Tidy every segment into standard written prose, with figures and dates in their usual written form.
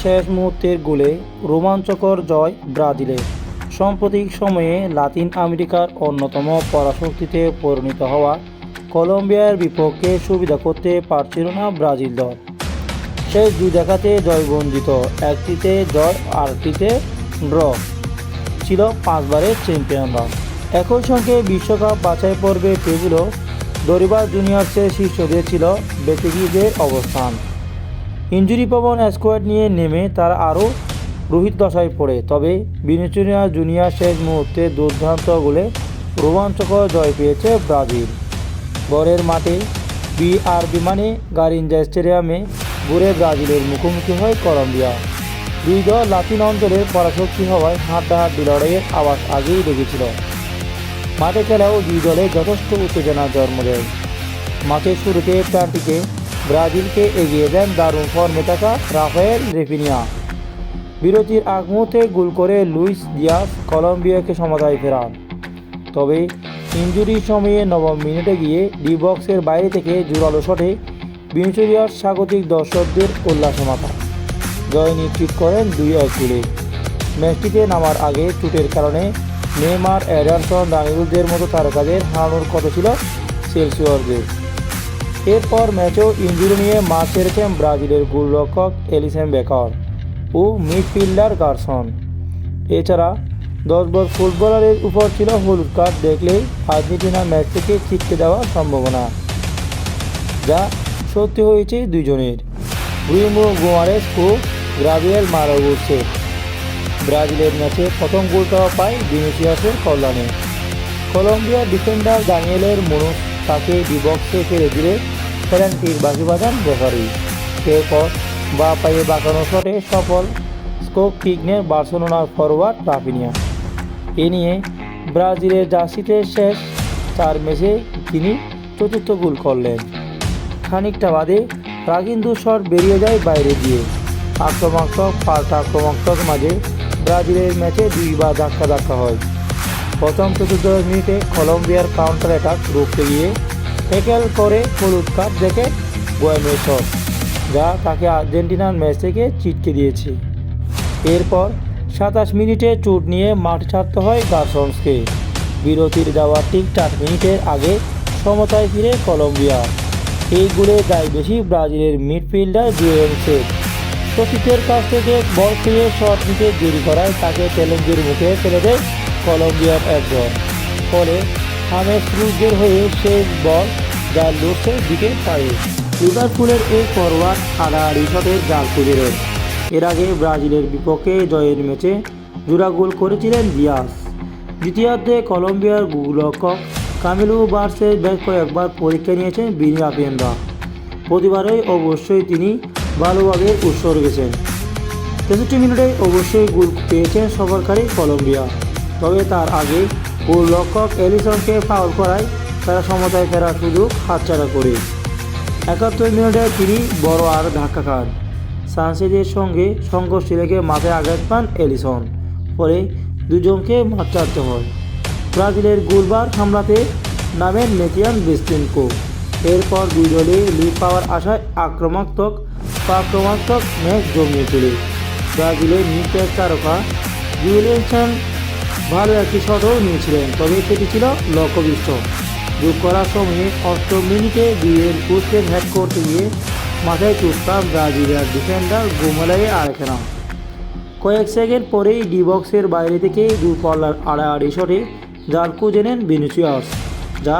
শেষ মুহূর্তের গোলে রোমাঞ্চকর জয় ব্রাজিলের। সাম্প্রতিক সময়ে লাতিন আমেরিকার অন্যতম পরাশক্তিতে পরিণত হওয়া কলম্বিয়ার বিপক্ষে সুবিধা করতে পারছিল না ব্রাজিল দল। শেষ দুই দেখাতে জয়বঞ্চিত, একটিতে জয় আরটিতে ড্র ছিল 5 বারের চ্যাম্পিয়নরা। একই সঙ্গে বিশ্বকাপ বাছাই পর্বে টেবিলও দরিবার জুনিয়র্সের শীর্ষদের ছিল বেতিগিদের অবস্থান। ইনজুরি প্রবণ স্কোয়াড নিয়ে নেমে তারা আরও রোহিত দশায় পড়ে। তবে ভিনিসিয়াস জুনিয়র শেষ মুহূর্তে দুর্দান্ত গোলে রোমাঞ্চকর জয় পেয়েছে ব্রাজিল। ঘরের মাঠে বিআরবি মানে গারিঞ্জা স্টেডিয়ামে ঘুরে ব্রাজিলের মুখোমুখি হয় কলম্বিয়া। দুই দল লাতিন অঞ্চলের পরাশক্তি হওয়ায় হাড্ডাহাড্ডি লড়াইয়ের আওয়াজ আগেই লেগেছিল। মাঠে খেলাও দুই দলে যথেষ্ট উত্তেজনা জন্ম দেয়। মাঠের শুরুতে প্রান্তিকে ব্রাজিলকে এগিয়ে দেন দারুণ ফর্মে থাকা রাফায়েল রেফিনিয়া। বিরতির আগ মুহূর্তে গোল করে লুইস দিয়াস কলম্বিয়াকে সমতায় ফেরান। তবে ইনজুরির সময়ে নবম মিনিটে গিয়ে ডি বক্সের বাইরে থেকে জোরালো শটে ভিনিসিয়াস স্বাগতিক দর্শকদের উল্লাসে মাথা। জয় নিশ্চিত করেন 2-1 গোলে। ম্যাচটিতে নামার আগে চোটের কারণে নেইমার, এডারসন, দানিলুদের মতো তারকাদের হারানোর কথা ছিল সেলসিয়সদের। এরপর ম্যাচেও ইনজুরি নিয়ে মাঠ ছেড়েছেন ব্রাজিলের গোলরক্ষক এলিসন বেকার ও মিডফিল্ডার গারসন। এছাড়া 10 বছর ফুটবলারের উপর ছিল হলুদ কার্ড দেখলেই আর্জেন্টিনা ম্যাচ থেকে ছিটকে যাওয়ার সম্ভাবনা, যা সত্যি হয়েছে দুজনের। ব্রুনো গোমারেস ও গ্রাভিয়েল মারাগোসের ব্রাজিলের ম্যাচে প্রথম গোলটাও পায় ভিনিসিয়াসের কল্যাণে। কলম্বিয়ার ডিফেন্ডার দানিয়েলের মুনোস তাকে ডি বক্সে ফেলে দিলে পেনাল্টির বাঁশি বাজান রেফারি। এরপর বা পায়ে বাঁকানো শটে সফল স্কোপ কিক নেন বার্সেলোনার ফরওয়ার্ড রাফিনিয়া। এ নিয়ে ব্রাজিলের জার্সিতে শেষ 4 ম্যাচে তিনি চতুর্থ গোল করলেন। খানিকটা বাদে রাগিন্দু শট বেরিয়ে যায় বাইরে দিয়ে। আক্রমণাত্মক পাল্টা আক্রমণাত্মক মাঝে ব্রাজিলের ম্যাচে 2 বার ধাক্কা হয়। প্রথম 14 মিনিটে কলম্বিয়ার কাউন্টার অ্যাটাক রুখতে গিয়ে ট্যাকেল করে হলুদ কার্ড দেখে গোয়েমের শট, যা তাকে আর্জেন্টিনার ম্যাচ থেকে ছিটকে দিয়েছে। এরপর 27 মিনিটে চোট নিয়ে মাঠ ছাড়তে হয় গারসনসকে। বিরতির যাওয়ার ঠিক 4 মিনিটের আগে সমতায় ফিরে কলম্বিয়া। এই গোলে দায় বেশি ব্রাজিলের মিডফিল্ডার জুয়েলসের। সতীর্থের কাছ থেকে বল পেয়ে শট নিতে দেরি করায় তাকে চ্যালেঞ্জের মুখে ফেলে দেয় কলম্বিয়ার একজন। ফলে হামেস রুজের হয়ে শেষ বল জাল লুসের দিকে পায়ে। লিভারপুলের এই ফরওয়ার্ড হাডাহাডি শটের জাল খুঁজে দেন। এর আগে ব্রাজিলের বিপক্ষে জয়ের ম্যাচে জোড়া গোল করেছিলেন দিয়াস। দ্বিতীয়ার্ধে কলম্বিয়ার গোলরক্ষক কামিলো বার্সের বেশ কয়েকবার পরীক্ষা নিয়েছেন ভিনিসিয়াসরা। প্রতিবারই অবশ্যই তিনি ভালোভাবে উৎসর্গেছেন। 63 মিনিটে অবশ্যই গোল পেয়েছেন সফরকারী কলম্বিয়া। তবে তার আগে গোলরক্ষক এলিসনকে ফাউল করায় তারা সমতায় ফেরার সুযোগ হাতছাড়া করে। 71 মিনিটে তিনি বড় আর ধাক্কা খান। সানচেজের সঙ্গে সংঘর্ষে লেগে মাথায় আঘাত পান এলিসন। পরে দুজনকে মাঠ ছাড়তে হয়। ব্রাজিলের গোলবার সামলাতে নামেন নেথিয়ান বেস্টেনকো। এরপর দুই দলে লিড পাওয়ার আশায় আক্রমণাত্মক ম্যাচ জমিয়ে তোলে। ব্রাজিলের নিচের তারকা জুলিয়ানসন ভালো একটি শটও নিয়েছিলেন, তবে সেটি ছিল লক্ষ্যভ্রষ্ট। যোগ করার সময়ে 8 মিনিটে দুইয়ের পোস্টের হেড করতে গিয়ে মাথায় চোট পান ব্রাজিলিয়ার ডিফেন্ডার গোমেলায়ে আরেকখানা। কয়েক সেকেন্ড পরেই ডি বক্সের বাইরে থেকে দূরপাল্লার আড়াআড়ি শটে জাল খুঁজে নেন ভিনিসিয়াস, যা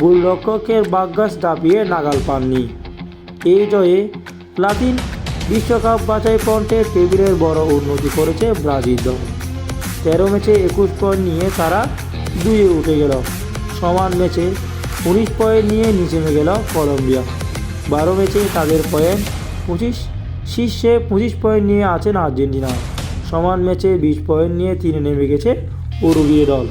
গোলরক্ষকের বাগ্গাস দাপিয়ে নাগাল পাননি। এই জয়ে লাতিন বিশ্বকাপ বাছাই পর্বে টেবিলের বড় উন্নতি করেছে ব্রাজিল দল। 13 ম্যাচে 21 পয়েন্ট নিয়ে তারা 2-এ উঠে গেল। সমান ম্যাচে 19 পয়েন্ট নিয়ে নিচে নেমে গেল কলম্বিয়া। 12 ম্যাচে তাদের পয়েন্ট 25, শীর্ষে 25 পয়েন্ট নিয়ে আছেন আর্জেন্টিনা। সমান ম্যাচে 20 পয়েন্ট নিয়ে 3-এ নেমে গেছে উরুগুয়ে দল।